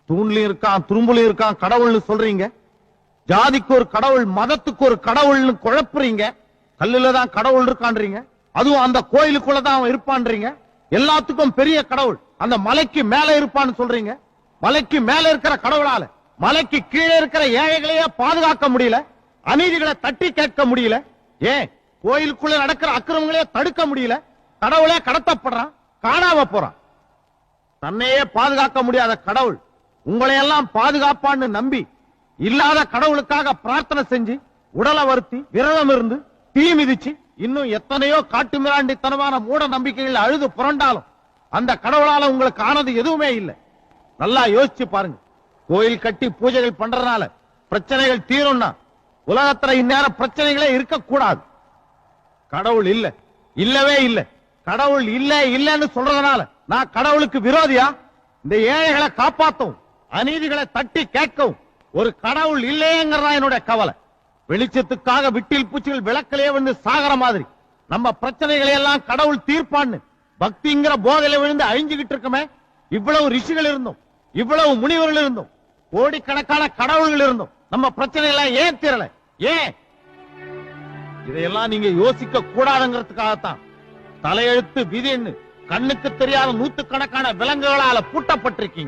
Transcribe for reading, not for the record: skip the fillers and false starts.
தூண்லயும் இருக்கான் துரும்புலயும் இருக்கான் கடவுள்னு சொல்றீங்க. ஜாதிக்கு ஒரு கடவுள், மதத்துக்கு ஒரு கடவுள்னு குழப்புறீங்க. கல்லுல தான் கடவுள் இருக்கான்றீங்க, அதுவும் அந்த கோயிலுக்குள்ளதான் அவன் இருப்பான்றீங்க. எல்லாத்துக்கும் பெரிய கடவுள் அந்த மலைக்கு மேல இருப்பான்னு சொல்றீங்க. மலைக்கு மேல இருக்கிற கடவுளால மலைக்கு கீழே இருக்கிற ஏழைகளையே பாதுகாக்க முடியல, அநீதிகளை தட்டி கேட்க முடியல. ஏன் கோயிலுக்குள்ள நடக்கிற அக்கிரமங்களே தடுக்க முடியல. கடவுளே கடத்தப்படுறான், காணாம போறான். தன்னையே பாதுகாக்க முடியாத கடவுள் உங்களை எல்லாம் பாதுகாப்பான்னு நம்பி இல்லாத கடவுளுக்காக பிரார்த்தனை செஞ்சு உடலை வருத்தி விரதம் இருந்து தீ மிதிச்சு இன்னும் எத்தனையோ காட்டு மிராண்டித்தனமான மூட நம்பிக்கைகள் அழுது புரண்டாலும் அந்த கடவுளால உங்களுக்கு ஆனது எதுவுமே இல்லை. நல்லா யோசிச்சு பாருங்க. கோயில் கட்டி பூஜைகள் பண்றதுனால பிரச்சனைகள் தீரும்னா உலகத்துல இந்நேரம் பிரச்சனைகளே இருக்கக்கூடாது. கடவுள் இல்ல, இல்லவே இல்ல. கடவுள் இல்ல இல்லன்னு சொல்றதுனால நான் கடவுளுக்கு விரோதியா? இந்த ஏழைகளை காப்பாத்தவும் அநீதிகளை தட்டி கேட்கவும் ஒரு கடவுள் இல்லையேங்கிறதா என்னுடைய கவலை. வெளிச்சத்துக்காக விட்டில் பூச்சிகள் விளக்கிலே வந்து சாகர மாதிரி நம்ம பிரச்சனைகளை எல்லாம் கடவுள் தீர்ப்பான்னு பக்திங்கிற போதையில விழுந்து அழிஞ்சுகிட்டு இருக்கமே. இவ்வளவு ரிஷிகள் இருந்தும், இவ்வளவு முனிவர்கள் இருந்தும், கோடிக்கணக்கான கடவுள்கள் இருந்தும் நம்ம பிரச்சனை எல்லாம் ஏன் தீரல? ஏன்? இதையெல்லாம் நீங்க யோசிக்க கூடாதுங்கிறதுக்காகத்தான் தலையெழுத்து விதின்னு கண்ணுக்கு தெரியாத நூத்துக்கணக்கான விலங்குகளால பூட்டப்பட்டிருக்கீங்க.